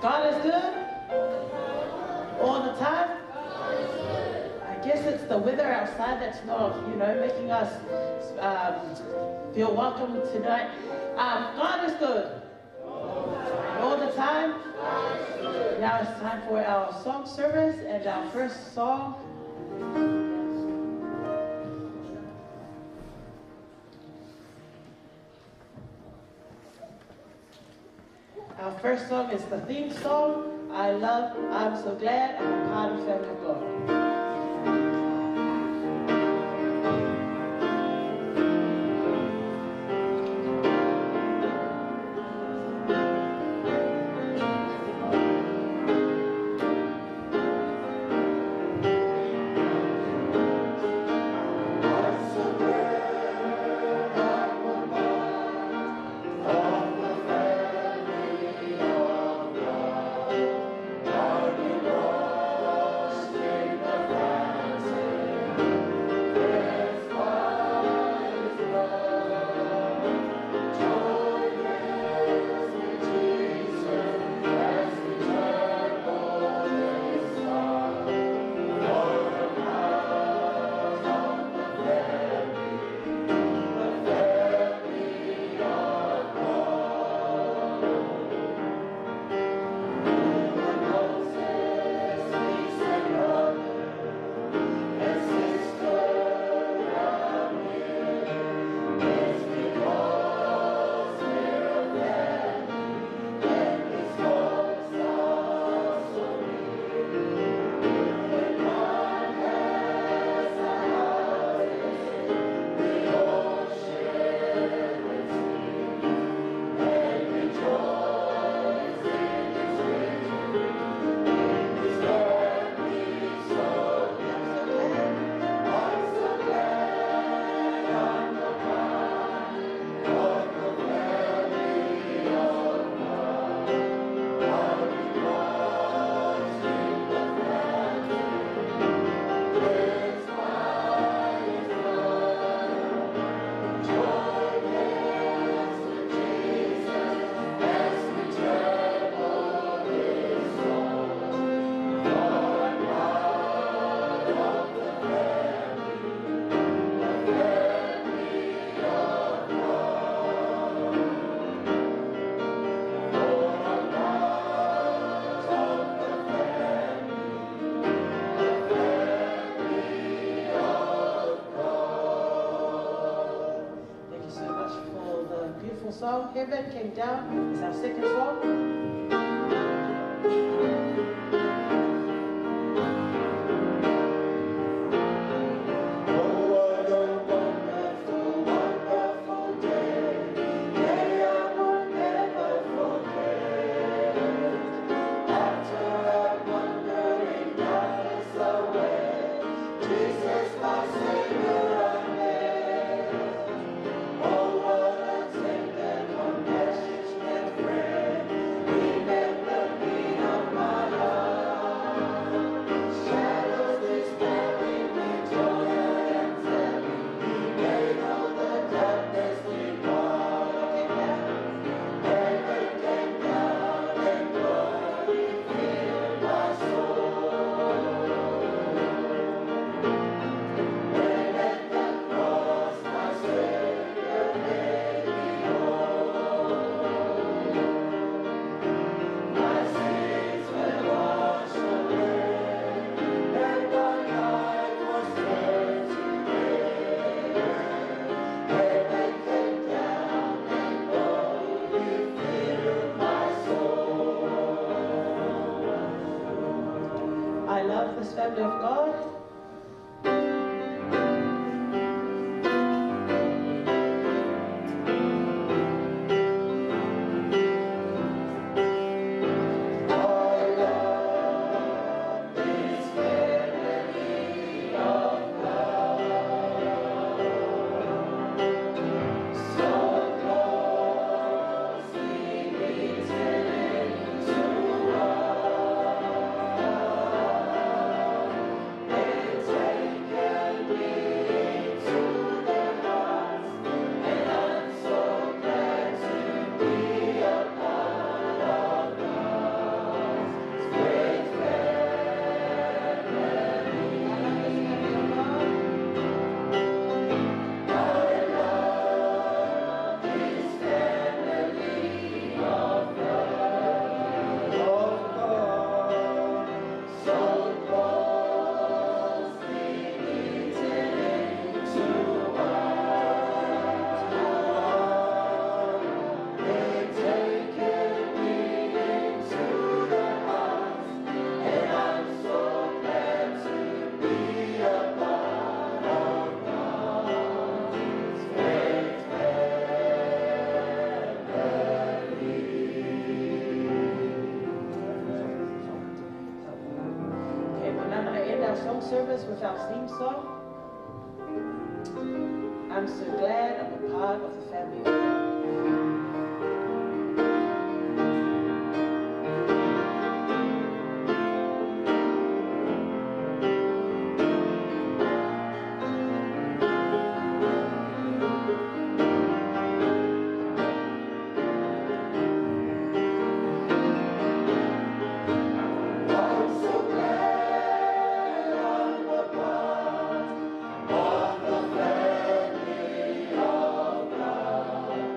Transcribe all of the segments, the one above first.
God is good all the time. I guess it's the weather outside that's not, making us feel welcome tonight. God is good all the time. Now it's time for our song service, and our first song. Our first song is the theme song, I'm so glad I'm a part of Family of God. The song. Heaven Came Down is our second song. I love this family of God. Service with our theme song. I'm so glad I'm a part of the family of God. Of the family of God.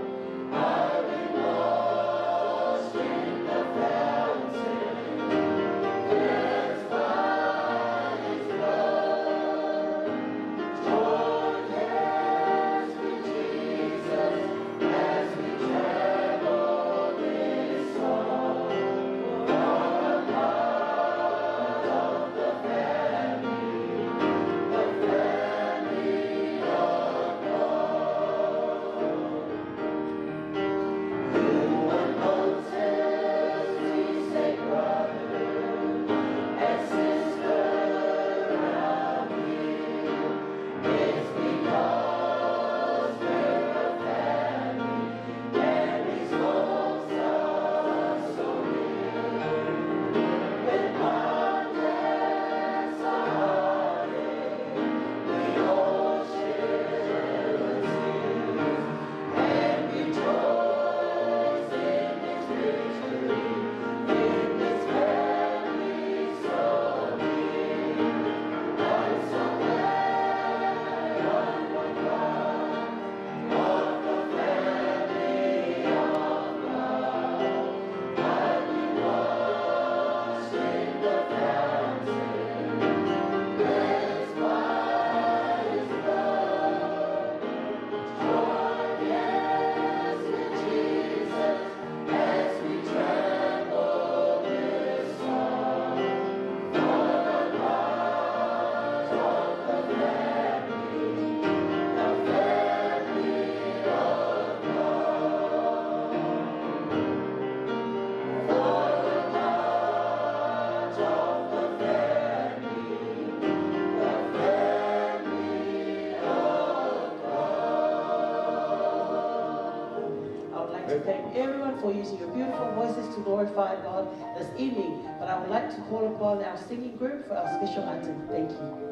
thank everyone for using your beautiful voices to glorify God this evening. But I would like to call upon our singing group for our special item. Thank you.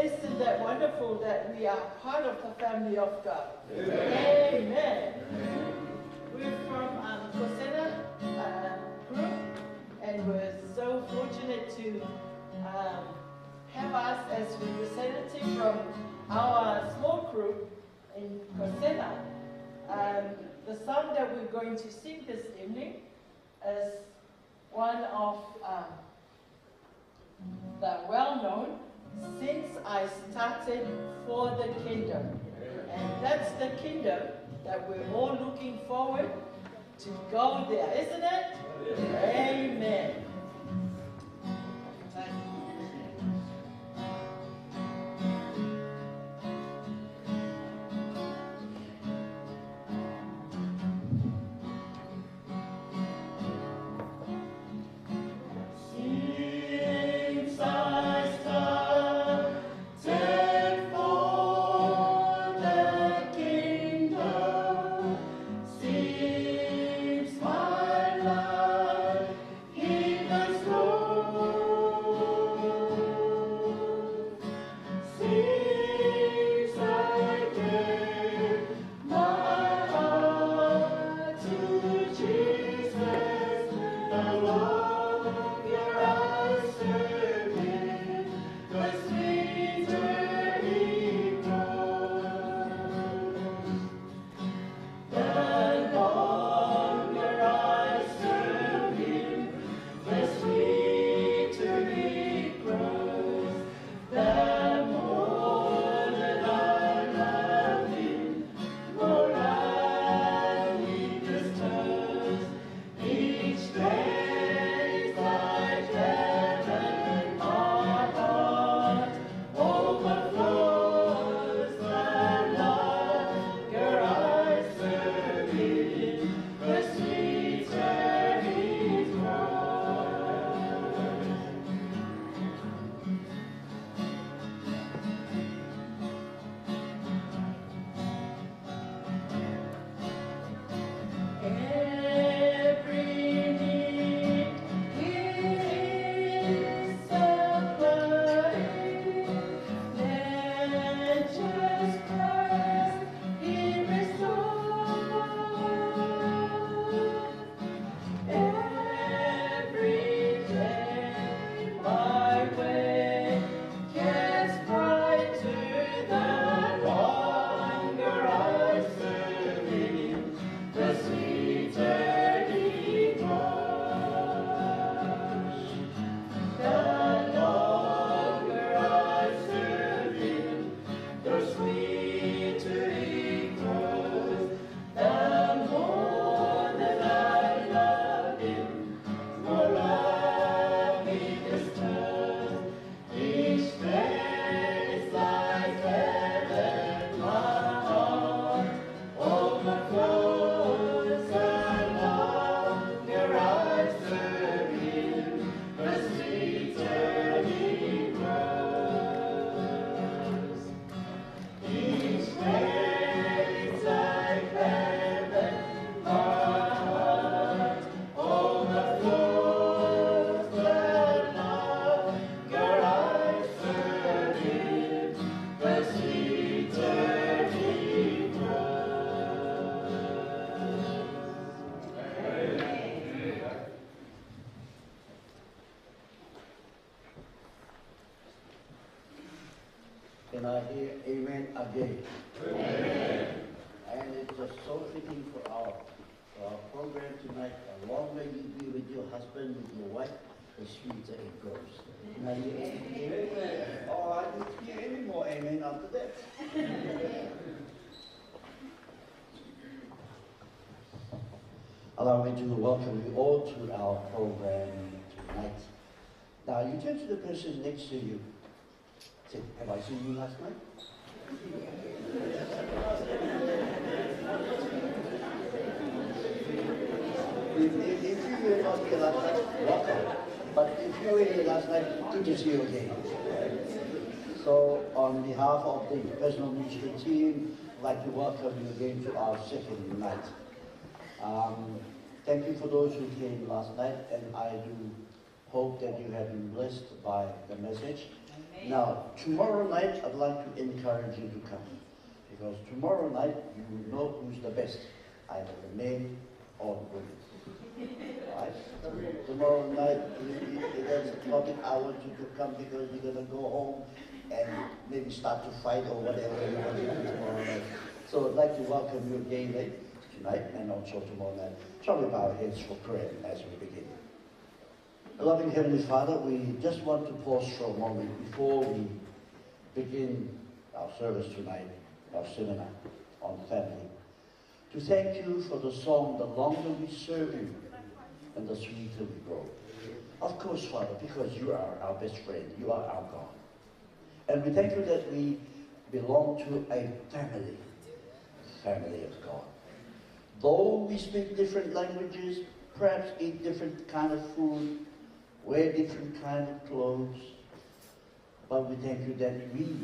Isn't that wonderful that we are part of the family of God? Amen. Amen. We're from Kosena group, and we're so fortunate to have us as representative from our small group in Kosena. The song that we're going to sing this evening is one of the well-known "Since I Started for the Kingdom." And that's the kingdom that we're all looking forward to go there, isn't it? Amen. Can I hear amen again? Amen. And it's just so fitting for our Our program tonight, the longer you be with your husband, with your wife, the sweeter it goes. Now you amen. Oh, I didn't hear any more amen after that. Allow me to welcome you all to our program tonight. Now you turn to the person next to you. Say, have I seen you last night? If you were not here last night, welcome. But if you were here last night, good to see you again. So on behalf of the personal ministry team, I'd like to welcome you again to our second night. Thank you for those who came last night, and I do hope that you have been blessed by the message. Amen. Now, tomorrow night, I'd like to encourage you to come, because tomorrow night, you will know who's the best, either the men or the women. Right? Tomorrow night, it's not an hour to come, because you're going to go home and maybe start to fight or whatever you want to do tomorrow night. So I'd like to welcome you again tonight and also tomorrow night. Shall we bow our heads for prayer as we begin? Loving Heavenly Father, we just want to pause for a moment before we begin our service tonight, our seminar on family, to thank you for the song, the longer we serve you and the sweeter we grow. Of course, Father, because you are our best friend, you are our God. And we thank you that we belong to a family of God. Though we speak different languages, perhaps eat different kind of food, wear different kind of clothes, but we thank you that we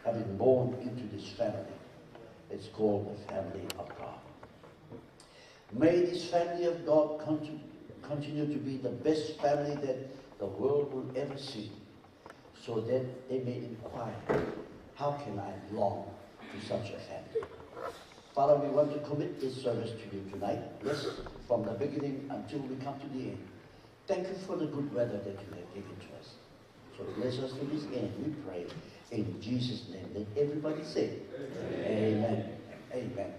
have been born into this family. It's called the family of God. May this family of God continue to be the best family that the world will ever see, so that they may inquire, how can I belong to such a family? Father, we want to commit this service to you tonight. Yes, from the beginning until we come to the end. Thank you for the good weather that you have given to us. So bless us to this end, we pray. In Jesus' name, let everybody say, Amen. Amen.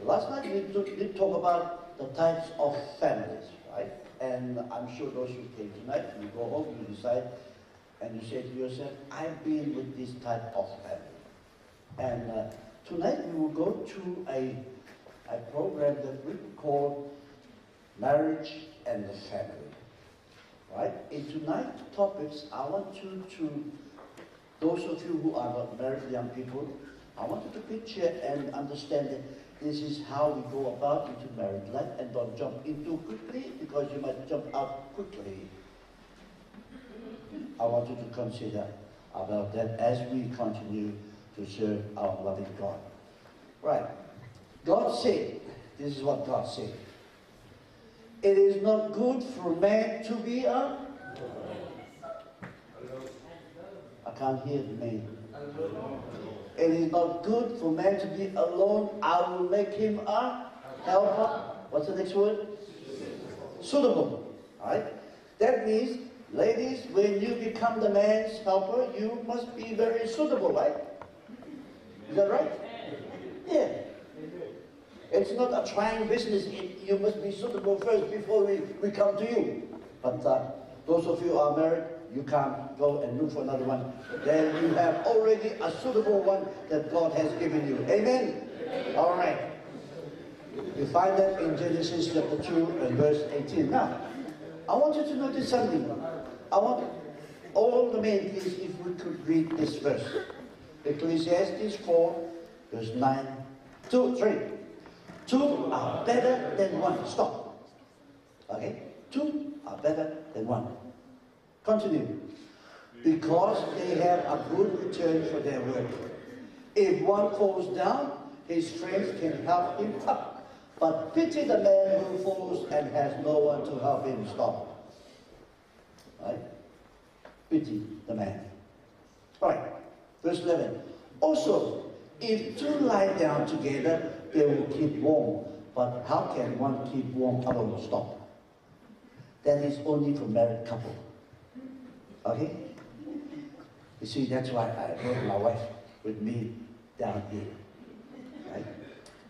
Last night we did talk about the types of families, right? And I'm sure those who came tonight, you go home, you decide, and you say to yourself, I've been with this type of family. And tonight we will go to a program that we call Marriage and the Family. Right? In tonight's topics, I want you to, those of you who are not married young people, I want you to picture and understand that this is how we go about into married life, and don't jump in too quickly, because you might jump out quickly. I want you to consider about that as we continue to serve our loving God. Right. God said, this is what God said. It is not good for man to be a... I can't hear the man. It is not good for man to be alone. I will make him a helper. What's the next word? Suitable. Right? That means, ladies, when you become the man's helper, you must be very suitable, right? Is that right? Yeah. It's not a trying business. You must be suitable first before we come to you. But those of you who are married, you can't go and look for another one. Then you have already a suitable one that God has given you. Amen? All right. You find that in Genesis chapter 2 and verse 18. Now, I want you to notice something. I want all the men, please, if we could read this verse. Ecclesiastes 4, verse 9, 2, 3. Two are better than one. Stop. Okay? Two are better than one. Continue. Because they have a good return for their work. If one falls down, his friends can help him up. But pity the man who falls and has no one to help him stop. Right? Pity the man. Right. Verse 11. Also, if two lie down together, they will keep warm. But how can one keep warm alone? Stop. That is only for married couple. Okay? You see, that's why I brought my wife with me down here. Right?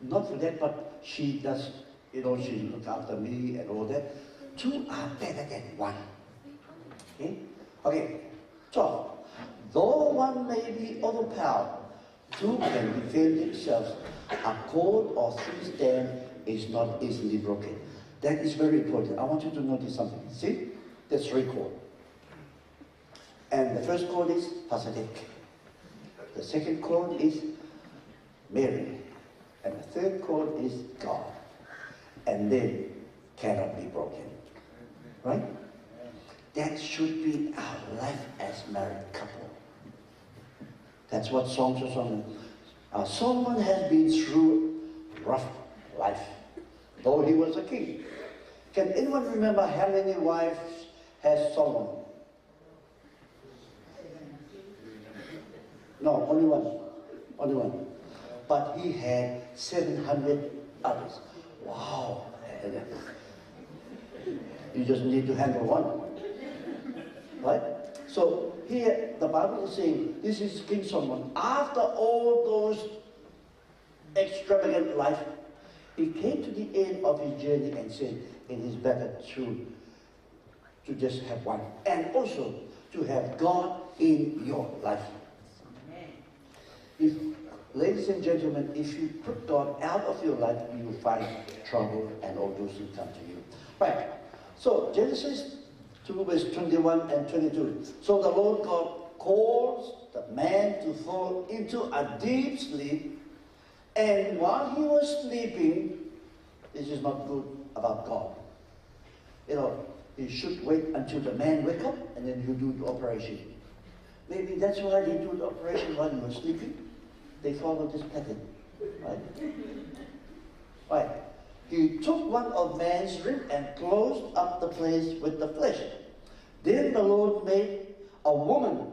Not for that, but she does, You know, she look after me and all that. Two are better than one. Okay? Okay. So, though one may be overpowered, two can defend themselves. A cord or three stand is not easily broken. That is very important. I want you to notice something. See? There's three cords. And the first cord is Pacific. The second cord is Mary. And the third cord is God. And then cannot be broken. Right? That should be our life as married couple. That's what Songs of Solomon. Solomon has been through rough life, though he was a king. Can anyone remember how many wives has Solomon? No, only one. Only one. But he had 700 others. Wow. You just need to handle one. Right? So here the Bible is saying, this is King Solomon. After all those extravagant life, he came to the end of his journey and said, it is better to just have one. And also to have God in your life. If, ladies and gentlemen, if you put God out of your life, you will find trouble and all those things come to you. Right. So Genesis 2 verse 21 and 22. So the Lord God caused the man to fall into a deep sleep, and while he was sleeping, this is not good about God. You know, he should wait until the man wake up and then you do the operation. Maybe that's why they do the operation while he was sleeping. They follow this pattern, right? Right. He took one of man's rib and closed up the place with the flesh. Then the Lord made a woman.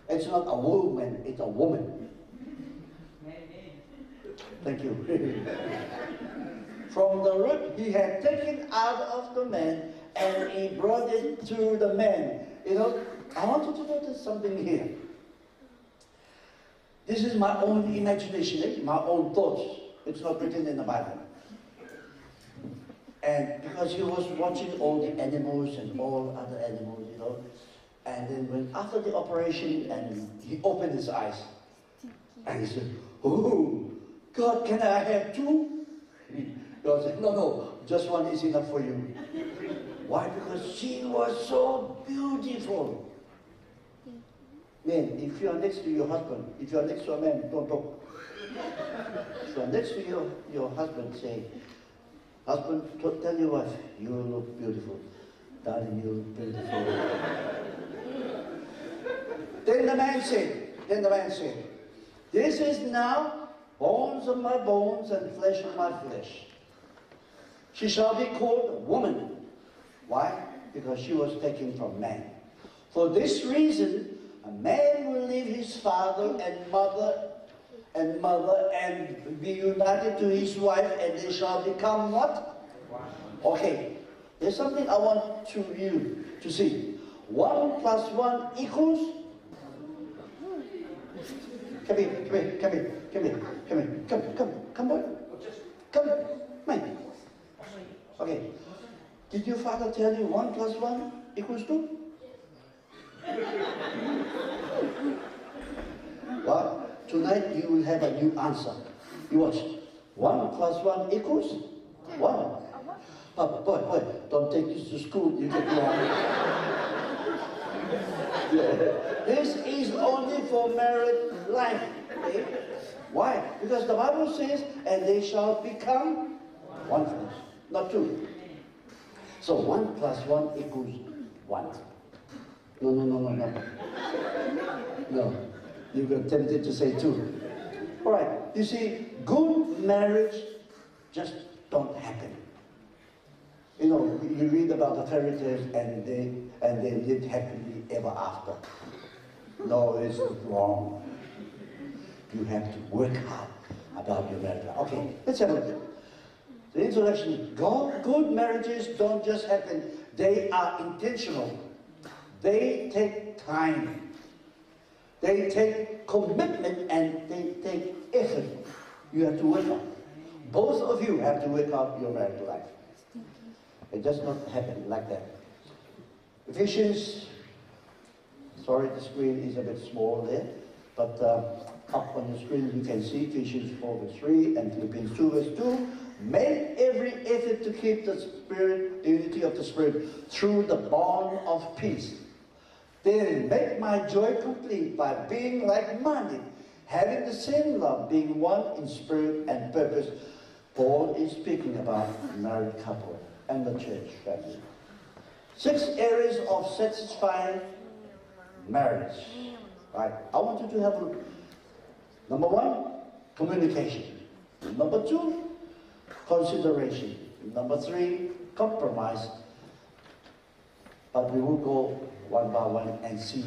It's not a woman, it's a woman. Thank you. From the rib he had taken out of the man, and he brought it to the man. You know, I want you to notice something here. This is my own imagination, my own thoughts. It's not written in the Bible. And because he was watching all the animals and all other animals, you know, and then when after the operation, and he opened his eyes, and he said, "Oh, God, can I have two?" God said, "No, just one is enough for you." Why? Because she was so beautiful. Men, if you are next to your husband, if you are next to a man, don't talk. If you are next to your husband, say, "Husband, tell your wife, you look beautiful. Darling, you look beautiful." Then the man said, "This is now bones of my bones and flesh of my flesh. She shall be called woman." Why? Because she was taken from man. For this reason, a man will leave his father and mother and be united to his wife, and they shall become what? Okay. There's something I want you to see. 1 plus 1 equals. Come boy. Come, man. Okay. Did your father tell you 1 plus 1 equals 2? Well, tonight you will have a new answer. You watch. 1 plus 1 equals 1. Boy, don't take this to school. You get wrong. This is only for married life. Okay? Why? Because the Bible says, and they shall become one flesh, not two. So 1 plus 1 equals 1. No. No. You got tempted to say 2. All right. You see, good marriage just don't happen. You know, you read about the fairy tales and they lived happily ever after. No, it's wrong. You have to work hard about your marriage. Okay, let's have a look. The introduction. Good marriages don't just happen. They are intentional. They take time. They take commitment and they take effort. You have to work on. Both of you have to work out your marital life. It does not happen like that. Ephesians, sorry the screen is a bit small there, but up on the screen you can see Ephesians 4 verse 3 and Philippians 2 verse 2. Make every effort to keep the Spirit, the unity of the Spirit, through the bond of peace. Then make my joy complete by being like-minded, having the same love, being one in spirit and purpose. Paul is speaking about married couple and the church family. 6 areas of satisfying marriage. Right. I want you to have a look. Number 1, communication. Number 2, consideration. Number 3, compromise. But we will go one by one and see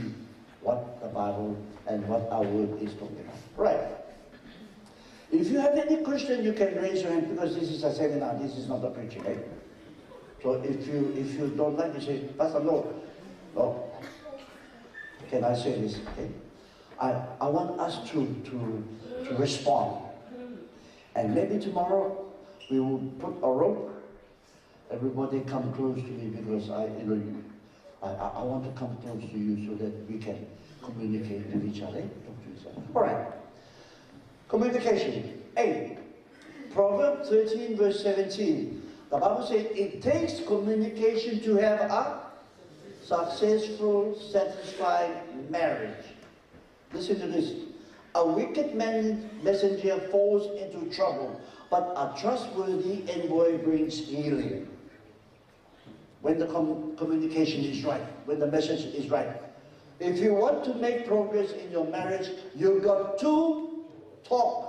what the Bible and what our word is talking about. Right. If you have any question, you can raise your hand, because this is a seminar, this is not a preaching. Right? So if you don't like, you say, Pastor, no. Can I say this? Okay. I want us to respond. And maybe tomorrow we will put a rope. Everybody come close to me, because I want to come close to you so that we can communicate with each other. Talk to each other. All right. Communication. 8. Proverbs 13 verse 17. The Bible says it takes communication to have a successful, satisfied marriage. Listen to this. A wicked messenger falls into trouble, but a trustworthy envoy brings healing. When the communication is right, when the message is right. If you want to make progress in your marriage, you've got to talk.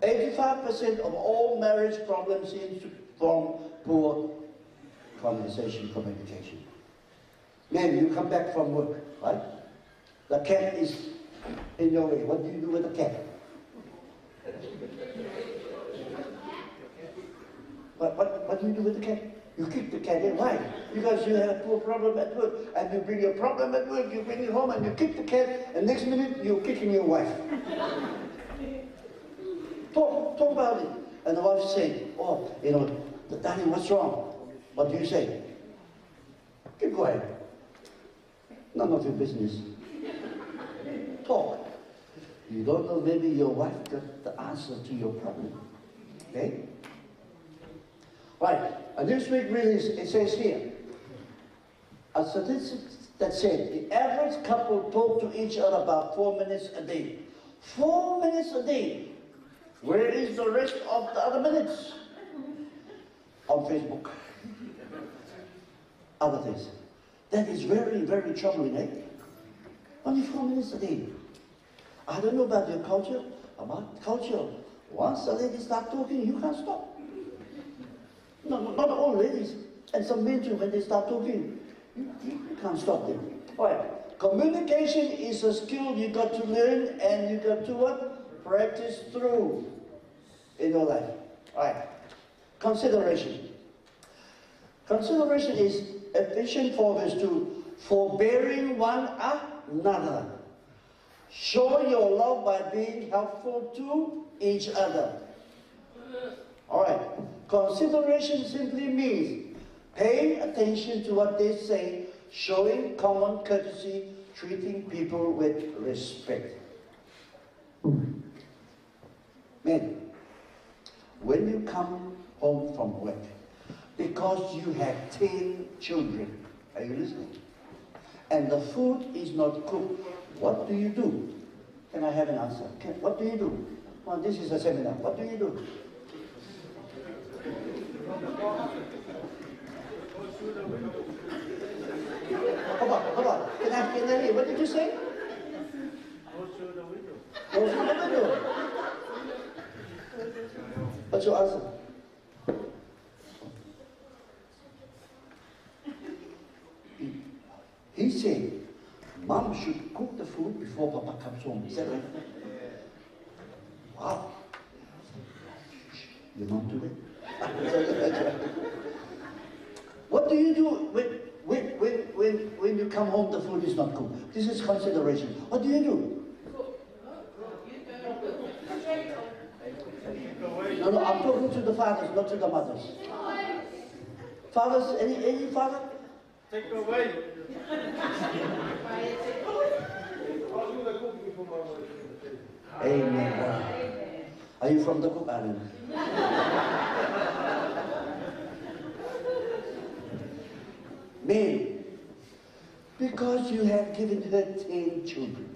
85% of all marriage problems seem from poor conversation, communication. Man, you come back from work, right? The cat is in your way. What do you do with the cat? What do you do with the cat? You kick the cat in. Why? Because you have a poor problem at work, and you bring your problem at work, you bring it home, and you kick the cat, and next minute you're kicking your wife. Talk about it. And the wife say, oh, Daddy, what's wrong? What do you say? Keep quiet. None of your business. Talk. You don't know, maybe your wife got the answer to your problem. Okay? Right. A Newsweek release, it says here, a statistic that said the average couple talk to each other about 4 minutes a day. 4 minutes a day. Where is the rest of the other minutes? On Facebook. Other things. That is very, very troubling, eh? Only 4 minutes a day. I don't know about your culture. About culture, once the ladies start talking, you can't stop. No, not all ladies. And some men too, when they start talking, you can't stop them. All right. Communication is a skill you got to learn, and you got to what? Practice through in your life. All right. Consideration. Consideration is Ephesians 4 verse 2. Forbearing one another. Show your love by being helpful to each other. All right. Consideration simply means paying attention to what they say, showing common courtesy, treating people with respect. Men, when you come home from work, because you have 10 children, are you listening? And the food is not cooked, what do you do? Can I have an answer? What do you do? Well, this is a seminar. What do you do? Hold on. Can I hear? What did you say? Go through the window. Go through the window. What's your answer? He said, Mom should cook the food before Papa comes home. Is that right? Wow. Your mom do it? What do you do when you come home the food is not cooked? This is consideration. What do you do? No, I'm talking to the fathers, not to the mothers. Fathers, any father? Take it away. Amen. Are you from the Cook Island? Men, because you have given her 10 children.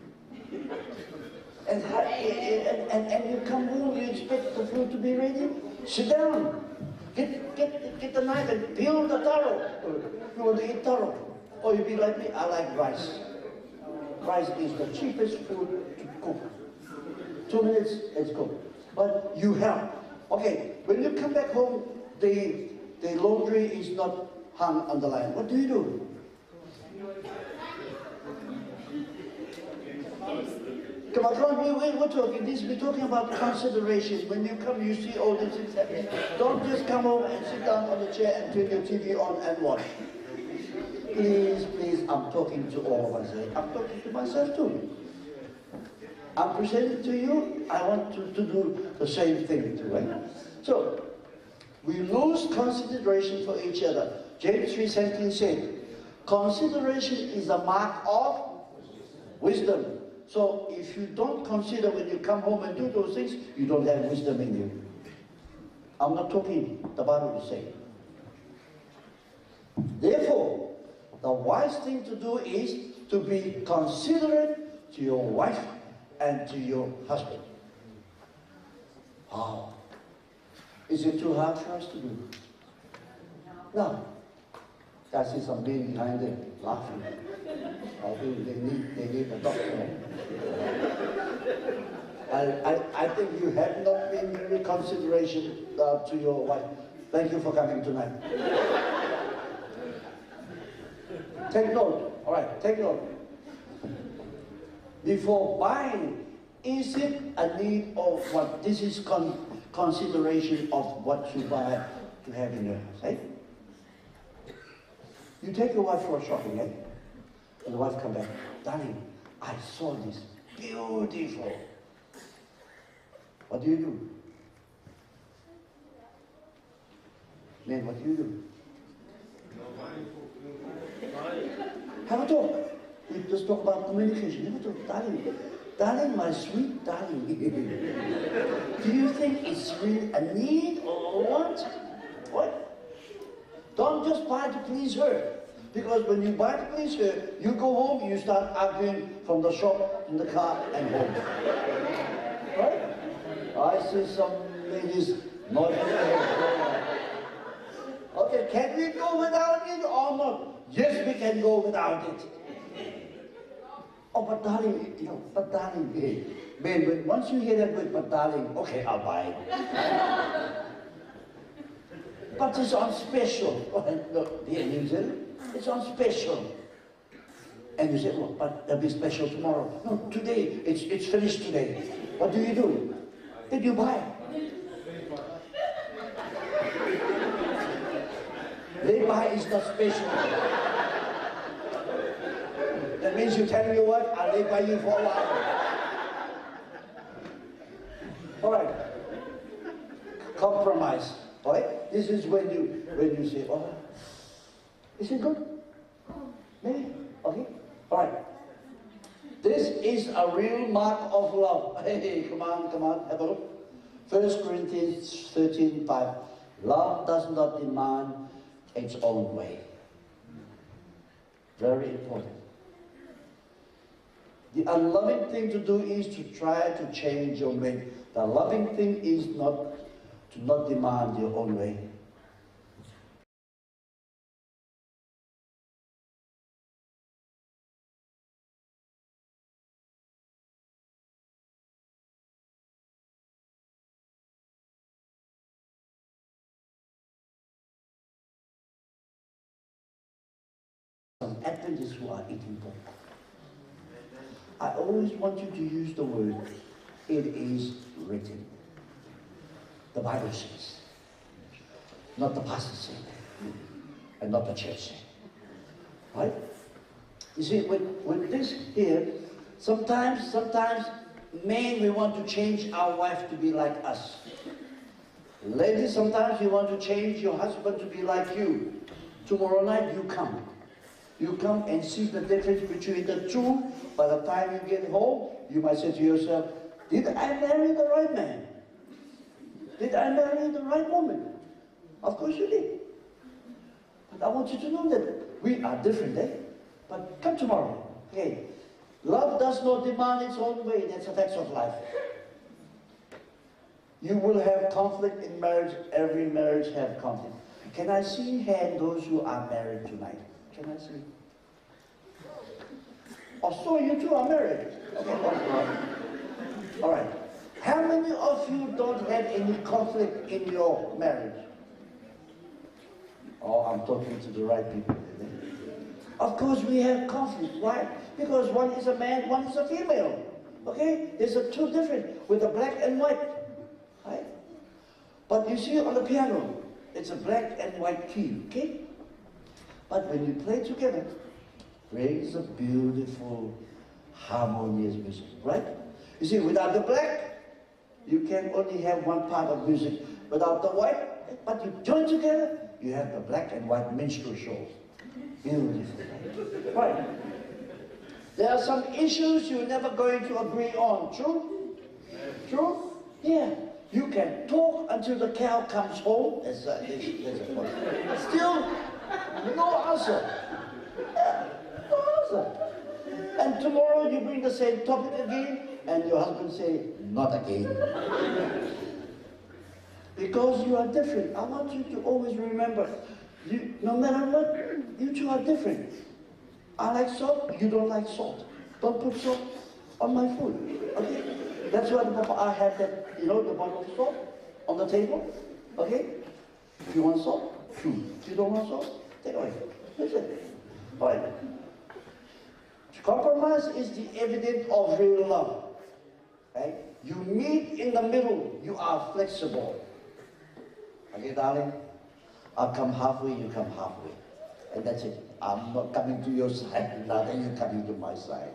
And you come home, you expect the food to be ready? Sit down. Get the knife and peel the taro. You want to eat taro? Or you be like me, I like rice. Rice is the cheapest food to cook. 2 minutes, it's cooked. But you help. Okay, when you come back home, the laundry is not hung on the line. What do you do? Come on, we're talking this. We're talking about consideration. When you come, you see all these things happening. Don't just come home and sit down on the chair and turn your TV on and watch. Please, I'm talking to all of us. I'm talking to myself too. I'm presenting to you. I want to do the same thing too, right? So, we lose consideration for each other. James 3:17 said, consideration is a mark of wisdom. So if you don't consider when you come home and do those things, you don't have wisdom in you. I'm not talking, the Bible is saying. Therefore, the wise thing to do is to be considerate to your wife and to your husband. Wow. Is it too hard for us to do? No. I see some men behind them laughing. I think they need a doctor. I think you have not been very consideration to your wife. Thank you for coming tonight. Take note. All right, take note. Before buying, is it a need of what? This is consideration of what you buy to have in your house, eh? You take your wife for a shopping, eh? And the wife come back, darling, I saw this, beautiful. What do you do? Man, what do you do? Have a talk. We just talk about communication. Have a talk, darling. Darling, my sweet darling. Do you think it's really a need or a want? What? Don't just buy to please her. Because when you buy to please her, you go home, you start arguing from the shop, in the car, and home. Right? I see some ladies nodding their head. Okay, can we go without it or not? Yes, we can go without it. Oh, but darling, hey, man, once you hear that word, but darling, okay, I'll buy it. But it's on special. Look, here in New Zealand, it's on special. And you say, well, but it'll be special tomorrow. No, today, it's finished today. What do? Then you buy it. They buy is not special. That means you tell your wife, I'll lay by you for a while. All right. Compromise. All right? This is when you say, oh, is it good? Maybe. Okay? All right. This is a real mark of love. Hey, come on, have a look. 1 Corinthians 13:5. Love does not demand its own way. Very important. The unloving thing to do is to try to change your way. The loving thing is to not demand your own way. Some Adventists who are eating pork. I always want you to use the word, it is written. The Bible says, not the pastor said, and not the church said. Right? You see, with this here, sometimes men, we want to change our wife to be like us. Ladies, sometimes you want to change your husband to be like you. Tomorrow night you come. You come and see the difference between the two. By the time you get home, you might say to yourself, did I marry the right man? Did I marry the right woman? Of course you did. But I want you to know that we are different, eh? But come tomorrow. Okay. Love does not demand its own way. That's a fact of life. You will have conflict in marriage. Every marriage has conflict. Can I see hand those who are married tonight? Can I see? Oh, so you two are married. Okay. All right. How many of you don't have any conflict in your marriage? Oh, I'm talking to the right people. Of course we have conflict. Why? Because one is a man, one is a female. Okay? There's a two different, with a black and white. Right? But you see on the piano, it's a black and white key. Okay? But when you play together, brings a beautiful, harmonious music. Right? You see, without the black, you can only have one part of music. Without the white, but you join together, you have the black and white minstrel show. Beautiful. Right? There are some issues you're never going to agree on. True? True? Yeah. You can talk until the cow comes home. There's a point. Still, no answer. Yeah, no answer. And tomorrow you bring the same topic again, and your husband say, not again. Because you are different. I want you to always remember, no matter what, you two are different. I like salt, you don't like salt. Don't put salt on my food, okay? That's why I have that, the bottle of salt on the table, okay? If you want salt, choose. If you don't want salt, take away. That's it. All right. Compromise is the evidence of real love, right? You meet in the middle, you are flexible. Okay, darling? I'll come halfway, you come halfway. And that's it. I'm not coming to your side, neither you coming to my side.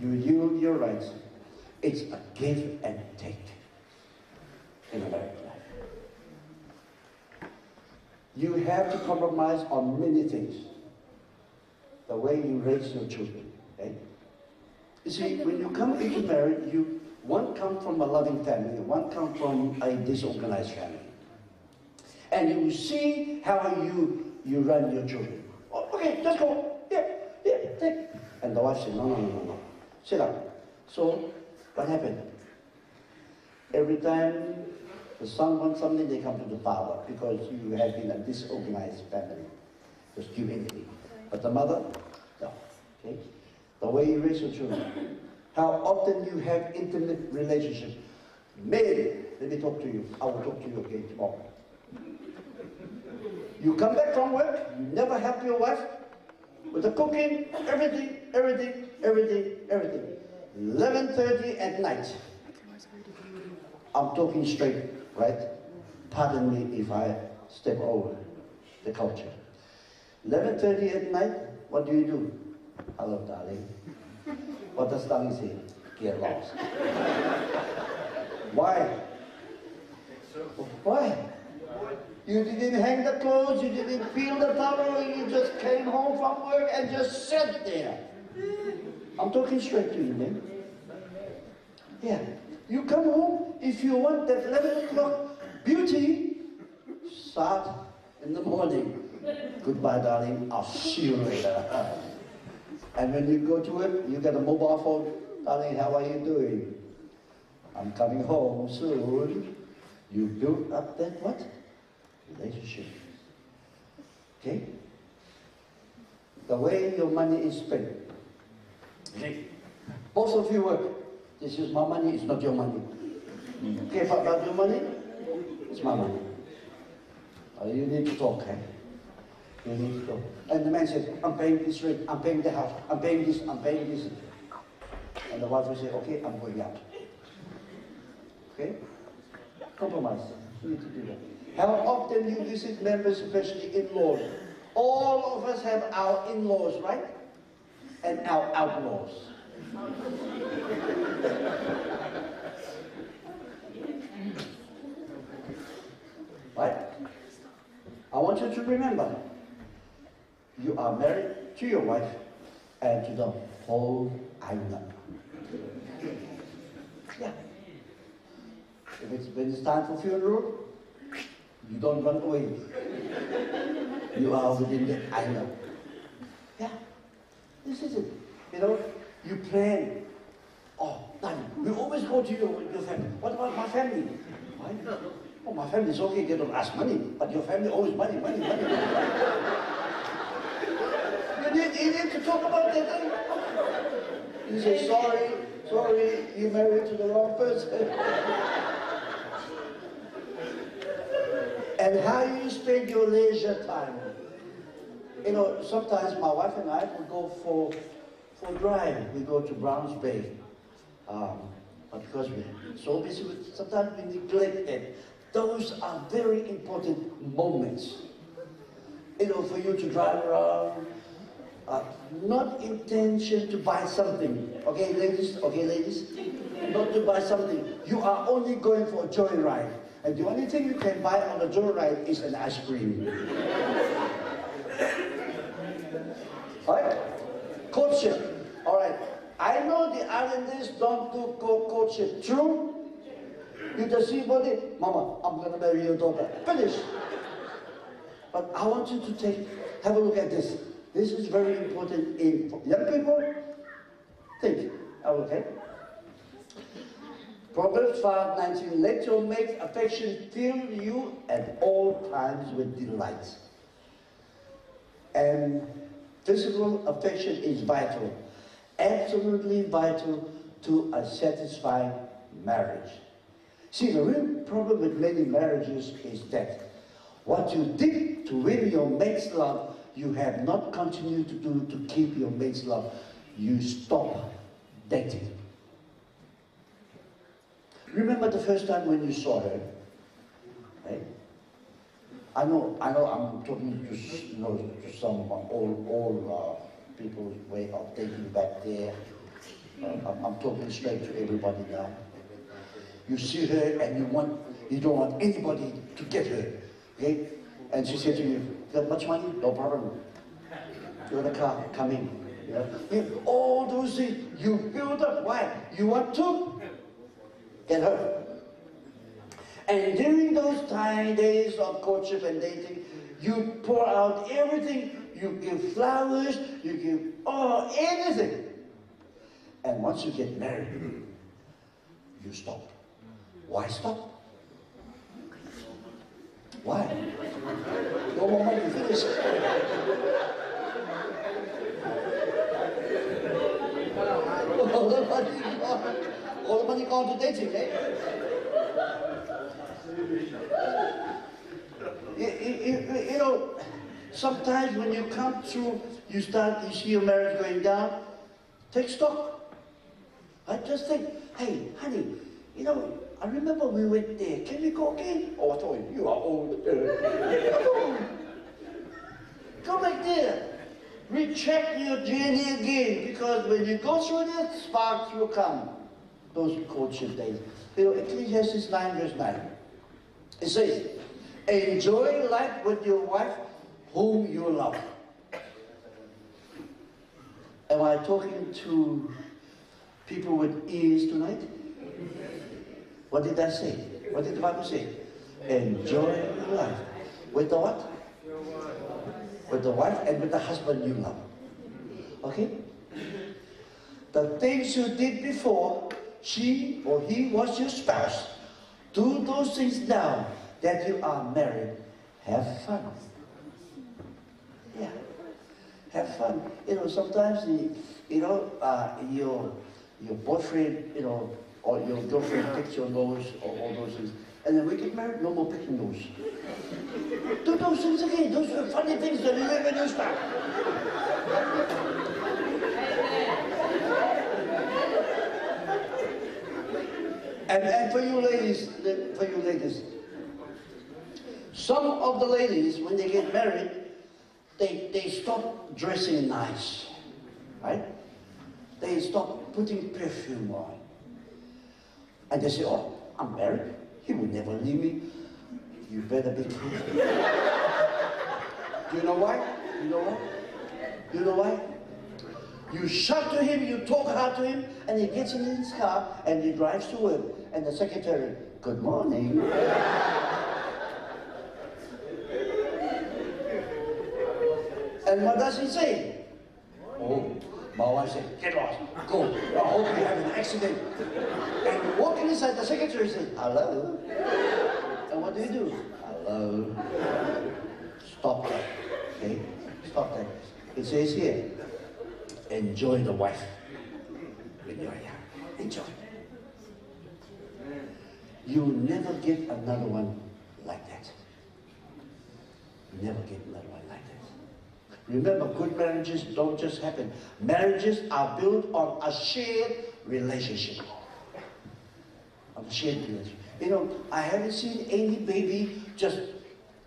You yield your rights. It's a give and take in a married life. You have to compromise on many things. The way you raise your children. Okay? You see, when you come into marriage, one come from a loving family, one come from a disorganized family. And you see how you run your children. Oh, okay, let's go. Yeah, take. And the wife said, no. Sit down. So, what happened? Every time the son wants something, they come to the father because you have been a disorganized family. Just give anything. But the mother, no. Okay? The way you raise your children. How often you have intimate relationships. Men, let me talk to you. I will talk to you again tomorrow. You come back from work, you never help your wife with the cooking, everything. 11:30 at night. I'm talking straight, right? Pardon me if I step over the culture. 11:30 at night, what do? Hello, darling. What does darling say? Get lost. Why? Why? You didn't hang the clothes, you didn't peel the towel, you just came home from work and just sat there. I'm talking straight to you, man. Yeah. You come home, if you want that 11 o'clock beauty, start in the morning. Goodbye, darling, I'll see you later. And when you go to work, you get a mobile phone. Darling, how are you doing? I'm coming home soon. You build up that what? Relationship. Okay? The way your money is spent. Okay? Both of you work. This is my money, it's not your money. Okay, about your money? It's my money. You need to talk, eh? You need to talk. And the man says, I'm paying this rent, I'm paying the house, I'm paying this. And the wife will say, okay, I'm going out. Okay? Compromise. You need to do that. How often you visit members, especially in-laws? All of us have our in-laws, right? And our outlaws. Right? I want you to remember, you are married to your wife and to the whole island. Yeah. When it's time for funeral, you don't run away. You are within the island. Yeah. This is it. You know, you plan. Oh, darling, we always go to your family. What about my family? Why? Oh, my family is okay, they don't ask money, but your family always money. You need to talk about that. You say, sorry, you married to the wrong person. And how you spend your leisure time. You know, sometimes my wife and I will go for a drive. We go to Browns Bay. But because we're so busy, sometimes we neglect it. Those are very important moments. You know, for you to drive around, not intention to buy something. Okay, ladies? Not to buy something. You are only going for a joyride. And the only thing you can buy on a joyride is an ice cream. Alright? Courtship. Alright. I know the islanders don't do courtship. True? You just see body, Mama, I'm going to marry your daughter. Finish. But I want you to have a look at this. This is very important in young people. Think. Okay? Proverbs 5:19. Let your mate's affection fill you at all times with delight. And physical affection is vital. Absolutely vital to a satisfying marriage. See, the real problem with many marriages is that what you did to win your mate's love, you have not continued to do to keep your mate's love. You stop dating. Remember the first time when you saw her, right? I know I'm talking to some old people's way of dating back there. I'm talking straight to everybody now. You see her and you don't want anybody to get her, okay? And she said to you, "You got much money? No problem. You're in the car, come in." You know? All those things you build up. Why? You want to get her. And during those days of courtship and dating, you pour out everything. You give flowers, you give anything. And once you get married, you stop. Why stop? Why? No more money, finish. All the money gone to dating, eh? You know, sometimes when you come through, you see your marriage going down, take stock. I just think, hey, honey, you know, I remember we went there. Can we go again? Oh, I told you, you are old. Go back there. Recheck your journey again, because when you go through this, sparks will come. Those courtship days. You know, Ecclesiastes 9:9. It says, enjoy life with your wife whom you love. Am I talking to people with ears tonight? What did I say? What did the Bible say? Enjoy your life. With the what? With the wife and with the husband you love. Okay? The things you did before, she or he was your spouse. Do those things now that you are married. Have fun. Yeah. Have fun. You know, sometimes your boyfriend, you know, or your girlfriend picks your nose or all those things. And then we get married, no more picking nose. Do those things again. Those are funny things that you live when you start. And for you ladies, some of the ladies, when they get married, they stop dressing nice, right? They stop putting perfume on. And they say, oh, I'm married. He will never leave me. you better be careful. Do you know why? You know why? You know why? You shout to him, you talk hard to him, and he gets in his car and he drives to work. And the secretary, good morning. And what does he say? Oh, my wife said, get lost, go. I hope you have an accident. And walking inside, the secretary says, hello. And what do? Hello. Stop that. Okay? Stop that. It says here, enjoy the wife when you're young. Enjoy. You'll never get another one like that. Never get another one like that. Remember, good marriages don't just happen. Marriages are built on a shared relationship. On a shared relationship. You know, I haven't seen any baby just,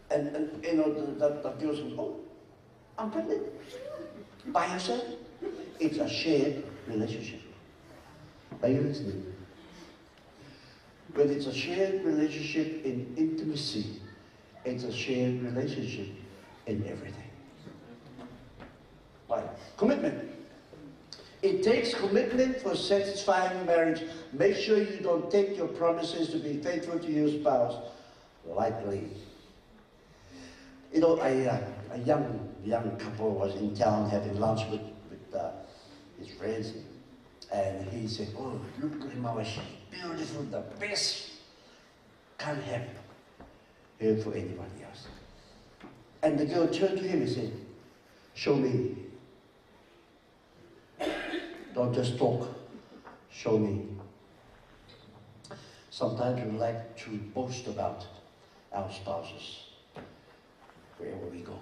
and you know, the girl says, oh, I'm pregnant. By herself. It's a shared relationship. Are you listening? When it's a shared relationship in intimacy, it's a shared relationship in everything. Right. Commitment. It takes commitment for satisfying marriage. Make sure you don't take your promises to be faithful to your spouse lightly. You know, a young couple was in town having lunch with his friends, and he said, oh, look at my wife, she's beautiful, the best. Can't have her for anybody else. And the girl turned to him and said, show me. Don't just talk, show me. Sometimes we like to boast about our spouses, wherever we go.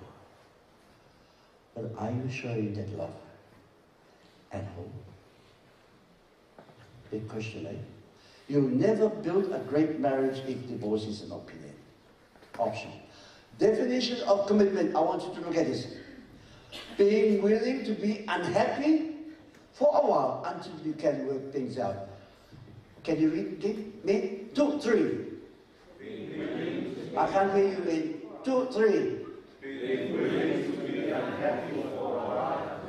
But are you showing that love at home? Big question, eh? You'll never build a great marriage if divorce is an option. Definition of commitment, I want you to look at this. Being willing to be unhappy for a while until you can work things out. Can you read again? Me? 2, 3. I can't hear you, man. 2, 3. Being willing to be unhappy for a while.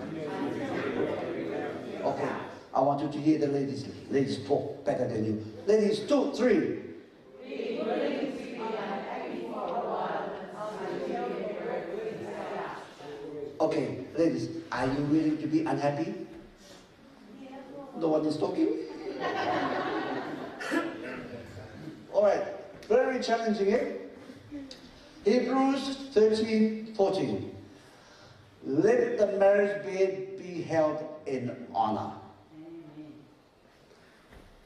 Okay, I want you to hear the ladies. Ladies talk better than you. Ladies, 2, 3. Being willing to be unhappy for a while until you can work things out. Okay, ladies, are you willing to be unhappy? No one is talking? All right, very challenging, eh? Hebrews 13:14. Let the marriage bed be held in honor.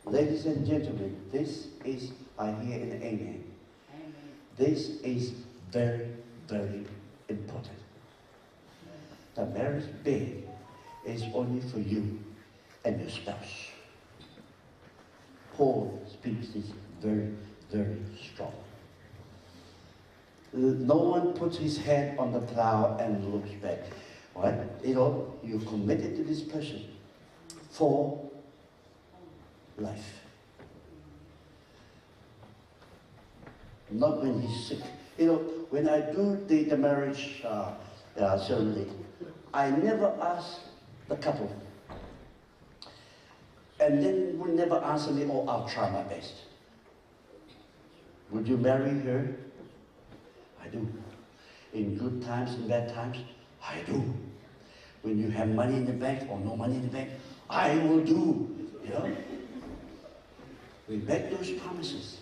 Ladies and gentlemen, this is, I hear an amen. This is very, very important. The marriage bed is only for you and your spouse. Paul speaks this very, very strong. No one puts his hand on the plow and looks back. Right? You know, you're committed to this person for life. Not when he's sick. You know, when I do the marriage ceremony, I never ask the couple. And then will never answer me, oh, I'll try my best. Would you marry her? I do. In good times and bad times, I do. When you have money in the bank or no money in the bank, I will do. You know? We make those promises.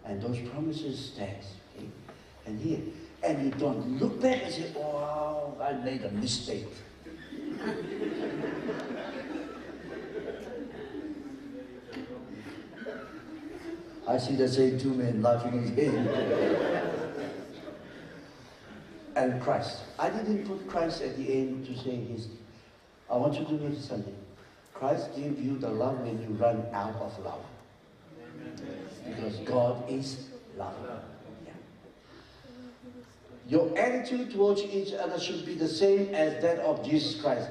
And those promises stand. Okay? And here. And you don't look back and say, oh, I made a mistake. I see the same two men laughing again. And Christ. I didn't put Christ at the end to say his. I want you to notice something. Christ gave you the love when you run out of love. Because God is love. Yeah. Your attitude towards each other should be the same as that of Jesus Christ.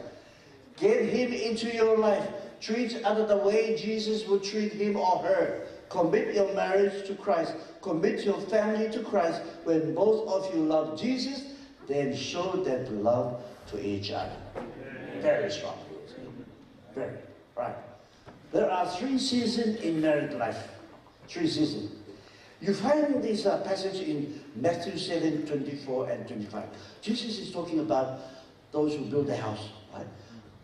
Get him into your life. Treat each other the way Jesus would treat him or her. Commit your marriage to Christ. Commit your family to Christ. When both of you love Jesus, then show that love to each other. Very strong. Very. Right. There are 3 seasons in married life. 3 seasons. You find this passage in Matthew 7, 24 and 25. Jesus is talking about those who build a house, right?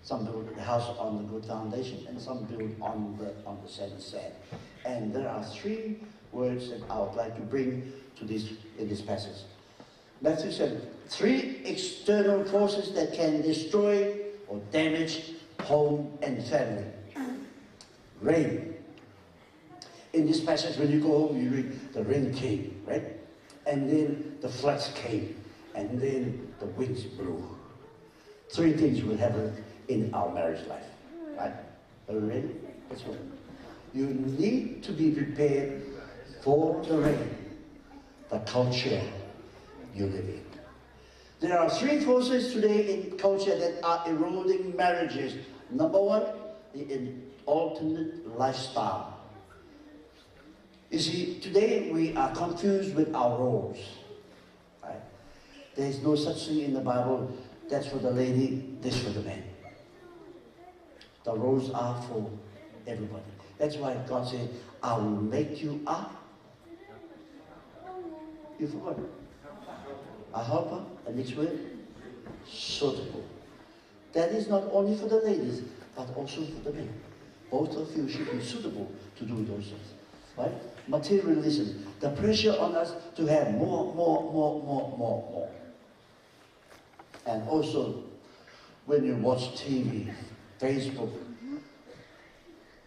Some build the house on the good foundation, and some build on the sand. And there are 3 words that I would like to bring to this in this passage. Matthew 7. 3 external forces that can destroy or damage home and family. Rain. In this passage, when you go home, you read the rain came, right? And then the floods came, and then the winds blew. 3 things will happen in our marriage life, right? Are you ready? Let's go. You need to be prepared for the rain, the culture you live in. There are 3 forces today in culture that are eroding marriages. Number 1, the alternate lifestyle. You see, today we are confused with our roles. Right? There is no such thing in the Bible. That's for the lady, this for the man. The roles are for everybody. That's why God said, I will make you a... You forgot. A helper, and next word, suitable. That is not only for the ladies, but also for the men. Both of you should be suitable to do those things. Right? Materialism, the pressure on us to have more. And also, when you watch TV, Facebook,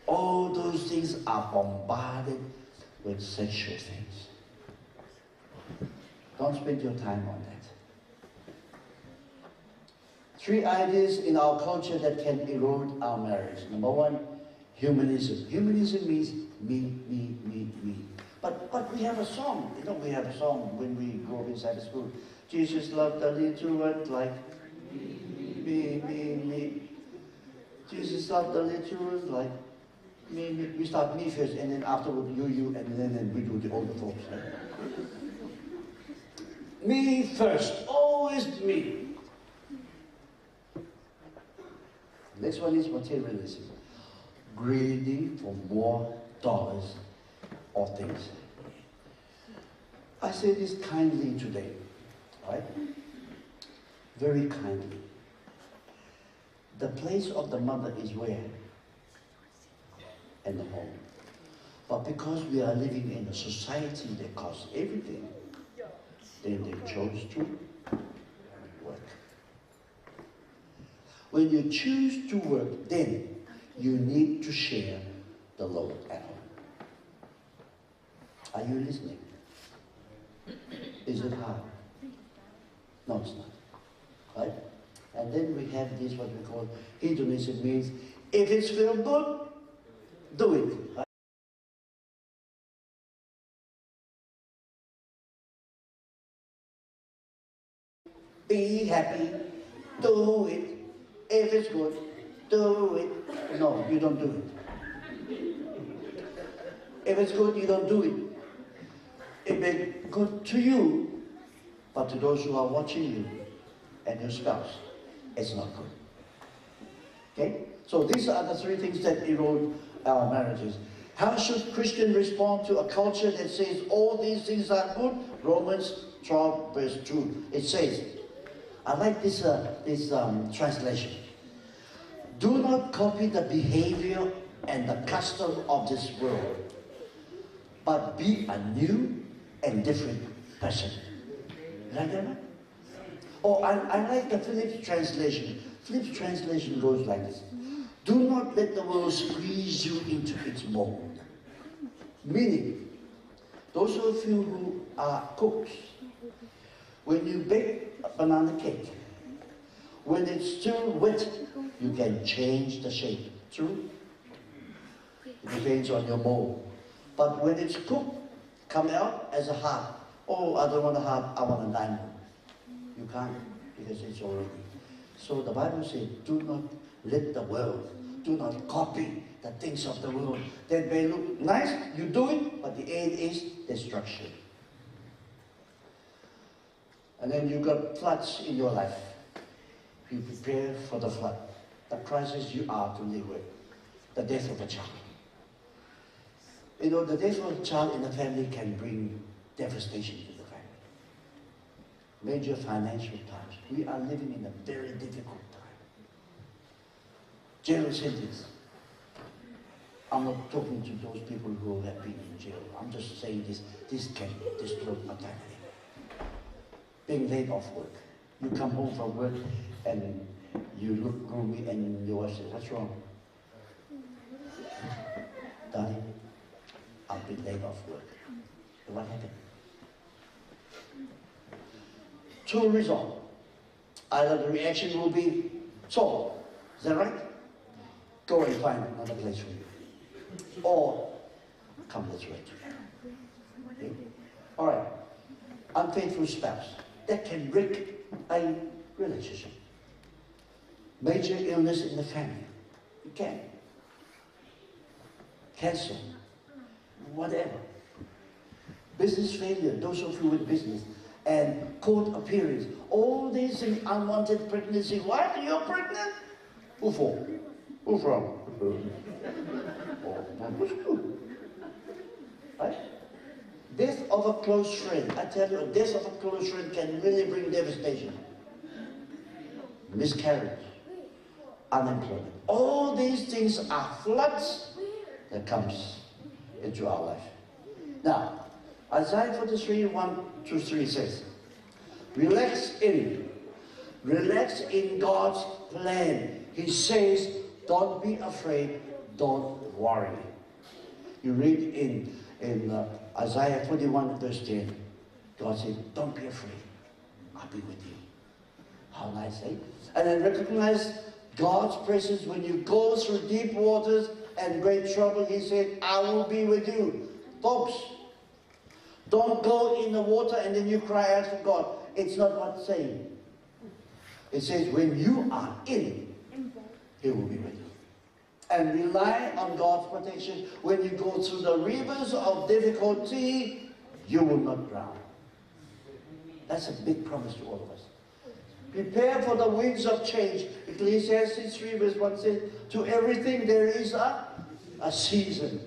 all those things are bombarded with sexual things. Don't spend your time on that. 3 ideas in our culture that can erode our marriage. Number 1, humanism. Humanism means me. But we have a song. You know, we have a song when we grow up inside the school. Jesus loved the little one like me. Jesus loved the little one like me. We start me first, and then afterward you, and then we do the older folks. Right? Me first, always me. Next one is materialism. Greedy for more dollars or things. I say this kindly today, right? Very kindly. The place of the mother is where? In the home. But because we are living in a society that costs everything, then they chose to work. When you choose to work, then you need to share the load at home. Are you listening? Is it hard? No, it's not. Right? And then we have this, what we call hedonism, means if it's feel good, do it. Right? Be happy, do it. If it's good, do it. No, you don't do it. If it's good, you don't do it. It may be good to you, but to those who are watching you and your spouse, it's not good. Okay? So these are the 3 things that erode our marriages. How should Christians respond to a culture that says all these things are good? Romans 12 verse 2. It says, I like this translation. Do not copy the behavior and the custom of this world, but be a new and different person. Like that? Or I like the Phillips translation. Phillips translation goes like this. Do not let the world squeeze you into its mold. Meaning, those of you who are cooks, when you bake a banana cake, when it's still wet, you can change the shape. True? It depends on your mold. But when it's cooked, come out as a heart. Oh, I don't want a heart, I want a diamond. You can't, because it's already. So the Bible says, do not let the world, Do not copy the things of the world. That may look nice, you do it, but the end is destruction. And then you got floods in your life. You prepare for the flood, the crisis you are to live with, the death of a child. You know, the death of a child in the family can bring devastation to the family. Major financial times. We are living in a very difficult time. Jail sentence. I'm not talking to those people who have been in jail. I'm just saying this can destroy a family. Being laid off work. You come home from work and you look gloomy and your wife says, "What's wrong?" "Darling, I've been laid off work." What happened? Two results. Either the reaction will be, "So, is that right? Go and find another place for you." Or, "Come, let's wait together." Okay? All right. Unfaithful spouse. That can break a relationship. Major illness in the family. It can. Cancer. Whatever. Business failure. Those of you with business. And court appearance. All these things. Unwanted pregnancy. What? You're pregnant? Who for? Who from? Right? Death of a close friend. I tell you, a death of a close friend can really bring devastation. Miscarriage. Unemployment. All these things are floods that comes into our life. Now, Isaiah 43, 1-3 says, relax in God's plan. He says, don't be afraid, don't worry. You read in Isaiah 41, verse 10, God said, don't be afraid, I'll be with you. How nice, eh? And then recognize God's presence when you go through deep waters and great trouble. He said, I will be with you. Folks, don't go in the water and then you cry out for God. It's not what it's saying. It says, when you are in, He will be with you. And rely on God's protection. When you go through the rivers of difficulty, you will not drown. That's a big promise to all of us. Prepare for the winds of change. Ecclesiastes 3 verse 1 says, to everything there is a season.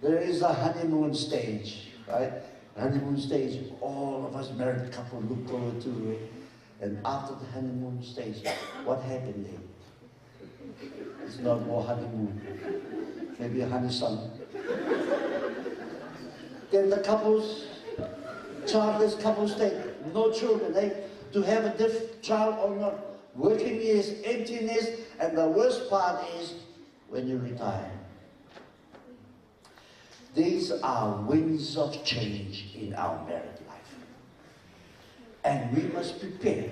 There is a honeymoon stage, right? Honeymoon stage, all of us married couple look forward to it. And after the honeymoon stage, what happened then? It's not more honeymoon. Maybe a honey sun. Then the childless couples stage, no children, to have a deaf child or not. Working years, emptiness, and the worst part is when you retire. These are winds of change in our married life. And we must prepare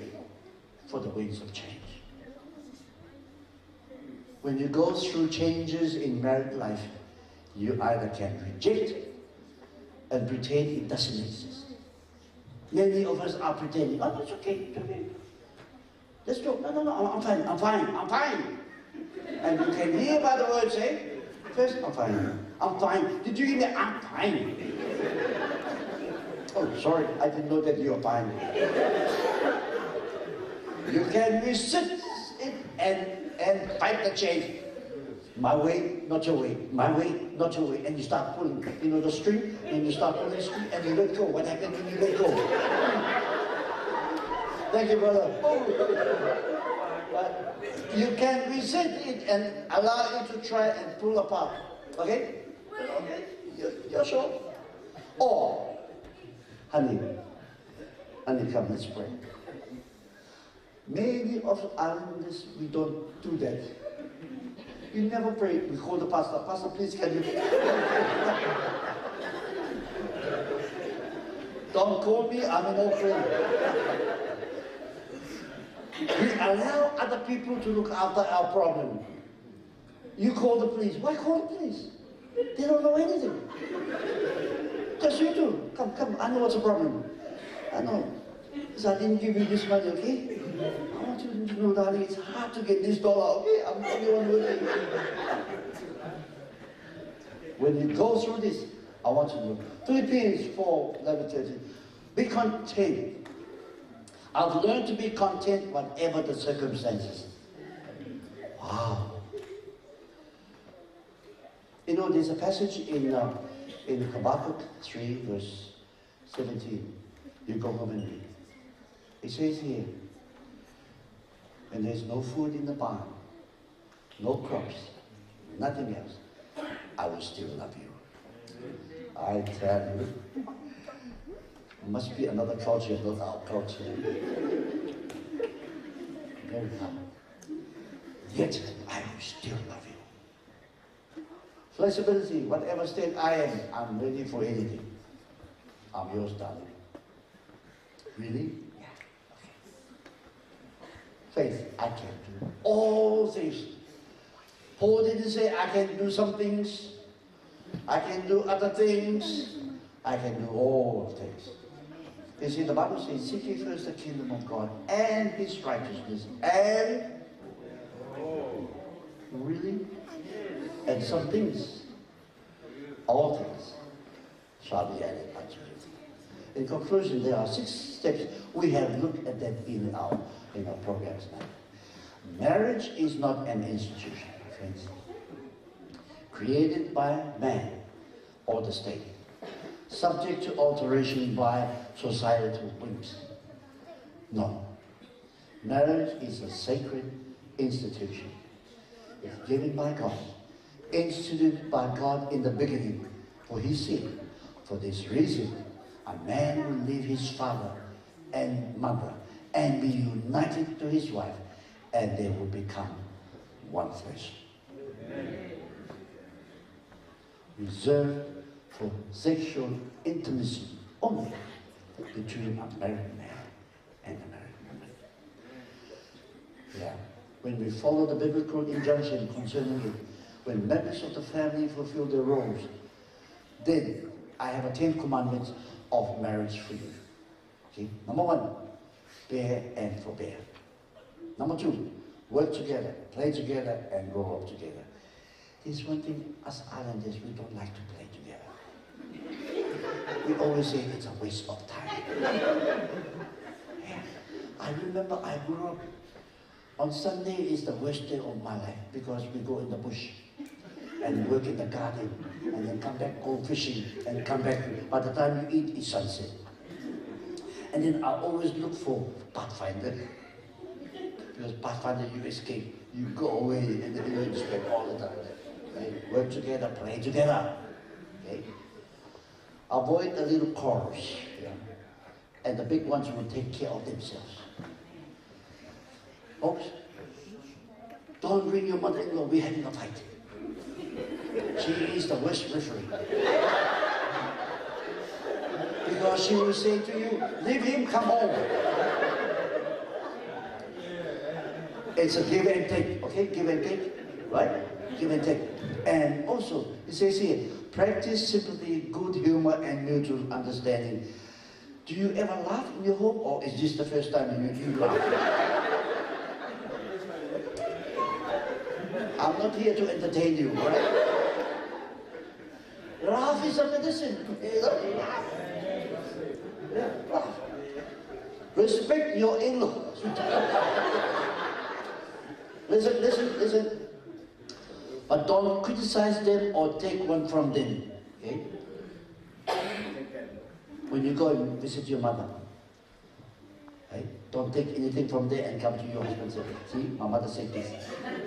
for the winds of change. When you go through changes in married life, you either can reject and pretend it doesn't exist. Many of us are pretending, oh, it's okay, it's okay. Let's go. No, I'm fine. And you can hear by the words, first, I'm fine. Did you hear me? I'm fine. Oh, sorry, I didn't know that you're fine. You can resist it and fight the change. My way, not your way. My way, not your way. And you start pulling, the string, and you start pulling the string, and you let go. What happened when you let go? Thank you, brother. But you can resist it and allow it to try and pull apart. Okay? Okay? You're sure? Or, honey, come, let's pray. Many of us, we don't do that. You never pray. We call the pastor. Pastor, please, can you? Don't call me, I'm an old friend. We allow other people to look after our problem. You call the police. Why call the police? They don't know anything. Just you do. Come, I know what's the problem. I know. So I didn't give you this money, okay? I want you to know, darling, it's hard to get this dollar, okay? I'm the only one working. When you go through this, I want you to know. Philippians 4:11-13. Be content. I've learned to be content whatever the circumstances. Wow. You know, there's a passage in Habakkuk 3, verse 17. You go home and read. It says here, when there's no food in the barn, no crops, nothing else, I will still love you. I tell you, must be another culture, not our culture. Very hard. Yet, I will still love you. Flexibility, whatever state I am, I'm ready for anything. I'm yours, darling. Really? Yeah. Okay. Faith, I can do all things. Paul didn't say I can do some things, I can do other things, I can do all things. You see, the Bible says, seek ye first the kingdom of God and His righteousness, and really? And some things, all things, shall be added unto you. In conclusion, there are 6 steps. We have looked at that in our programs now. Marriage is not an institution, friends, created by man or the state, subject to alteration by societal whims. No. Marriage is a sacred institution. It's given by God, instituted by God in the beginning. For He said, for this reason, a man will leave his father and mother and be united to his wife, and they will become one flesh. Reserved for sexual intimacy only between a married man and a married woman. Yeah. When we follow the biblical injunction concerning it, when members of the family fulfill their roles, then I have a 10 commandments of marriage for you. Okay? Number 1, bear and forbear. Number 2, work together, play together, and grow up together. There's one thing, us islanders, we don't like to play together. We always say it's a waste of time. Yeah. I remember I grew up, on Sunday is the worst day of my life because we go in the bush and work in the garden and then come back, go fishing and come back. By the time you eat, it's sunset. And then I always look for Pathfinder. Because Pathfinder, you escape, you go away and then you spend all the time there. Right? Work together, play together. Okay? Avoid the little quarrels. Yeah? And the big ones will take care of themselves. Folks, don't bring your mother-in-law, we're having a fight. She is the worst referee. Because she will say to you, leave him, come home. It's a give and take, okay? Give and take, right? Give and take. And also, it says here, practice sympathy, good humor, and mutual understanding. Do you ever laugh in your home, or is this the first time you laugh? I'm not here to entertain you, right? Laugh is a medicine. Laugh. Yeah, laugh. Respect your in-laws. Listen. But don't criticize them or take one from them. Okay? When you go and visit your mother, right? Don't take anything from there and come to your husband and say, see, my mother said this.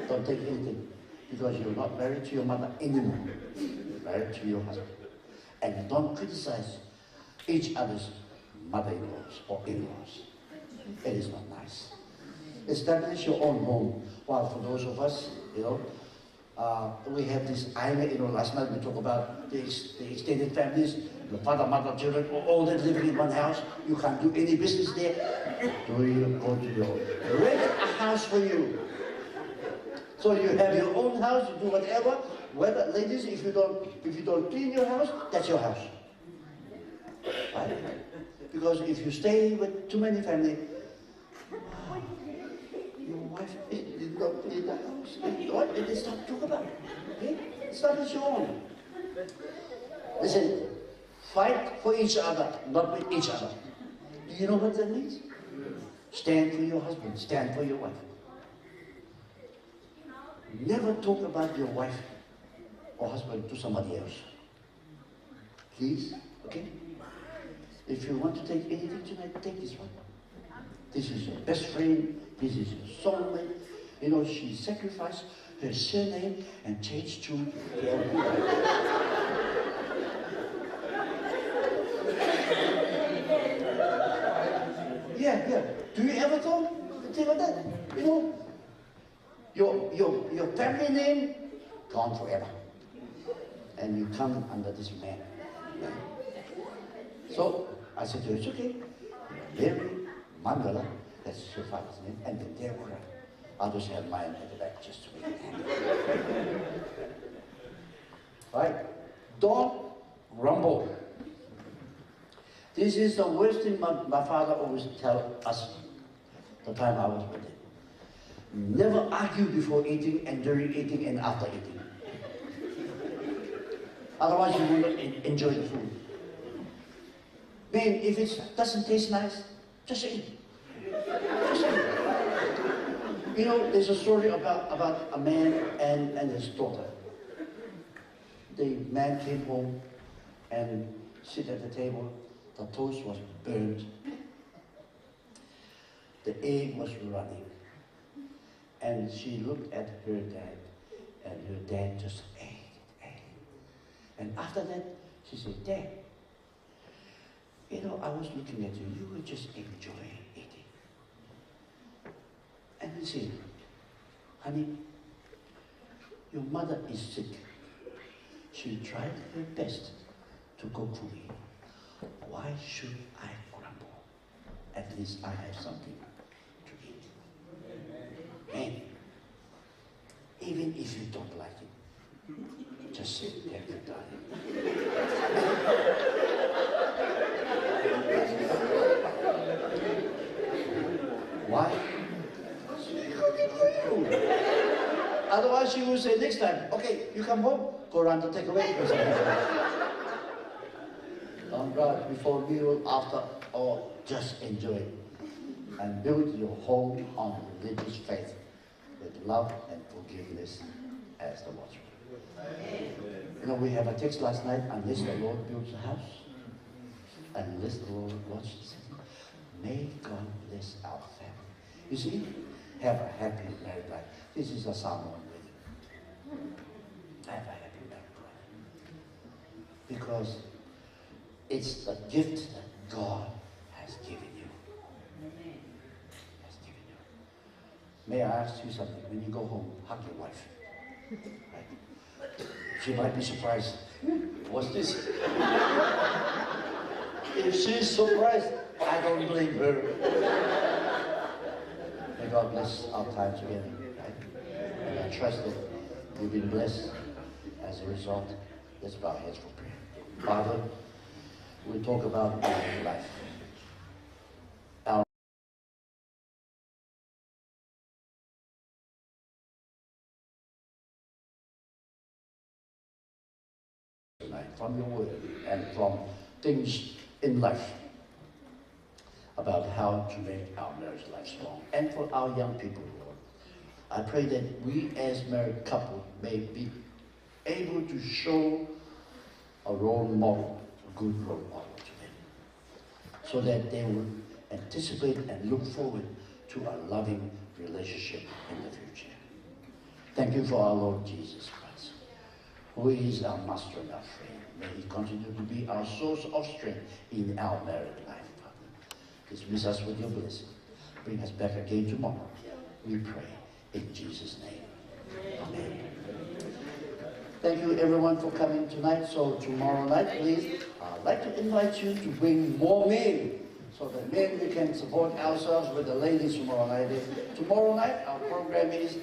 Don't take anything. Because you're not married to your mother anymore. You're married to your husband. And don't criticize each other's mother-in-laws or in-laws. It is not nice. Establish your own home. While for those of us, we have this island, last night we talked about the extended families, the father, mother, children, all that living in one house. You can't do any business there. Do you go to your rent a house for you? So you have your own house, you do whatever. Whether, ladies, if you don't clean your house, that's your house. Right? Because if you stay with too many family, wife did not clean the house. What? It is not talk about. Okay? It's not his own. Listen, fight for each other, not with each other. Do you know what that means? Stand for your husband, stand for your wife. Never talk about your wife or husband to somebody else. Please, okay? If you want to take anything tonight, take this one. This is your best friend, this is your soulmate. You know, she sacrificed her surname and changed to Yeah. Do you ever think of that? You know, your family name gone forever, and you come under this man. So I said to her, it's okay. Mary Mandala, that's her father's name, and then Teaukura. I'll just have mine at the back just to make it handy. Right? Don't grumble. This is the worst thing my father always tell us the time I was with him. Never argue before eating and during eating and after eating. Otherwise you will not enjoy the food. Man, if it doesn't taste nice, just eat. Just eat. You know, there's a story about a man and his daughter. The man came home and sit at the table. The toast was burnt. The egg was running. And she looked at her dad, and her dad just ate. And after that, she said, Dad, you know, I was looking at you, you were just enjoying eating. And he said, honey, your mother is sick. She tried her best to cook for me. Why should I grumble? At least I have something to eat. Man, even if you don't like it, just say, thank you, darling. Why? Otherwise, she will say next time, okay, you come home, go around to take away. Don't drive before meal, after, or just enjoy it. And build your home on religious faith with love and forgiveness as the watchman. You know, we have a text last night, unless the Lord builds a house, unless the Lord watches the city, may God bless our family. You see, have a happy married life. This is a Samoan wedding. Have a happy married life. Because it's the gift that God has given you. Has given you. May I ask you something? When you go home, hug your wife. Right? She might be surprised. What's this? If she's surprised, I don't blame her. May God bless our time together. Right? And I trust that you've been blessed as a result. Let's bow our heads for prayer. Father, we talk about our life. From your word and from things in life about how to make our marriage life strong. And for our young people, Lord, I pray that we as married couple may be able to show a role model, a good role model to them, so that they will anticipate and look forward to a loving relationship in the future. Thank you for our Lord Jesus Christ, who is our master and our friend. May he continue to be our source of strength in our married life, Father. Dismiss us with your blessing. Bring us back again tomorrow. We pray in Jesus' name. Amen. Thank you everyone for coming tonight. So tomorrow night, please, I'd like to invite you to bring more men. So the men, we can support ourselves with the ladies tomorrow night. Tomorrow night, our program is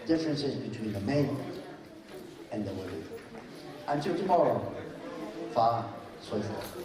differences between the men and the women. Until tomorrow, far, so forth.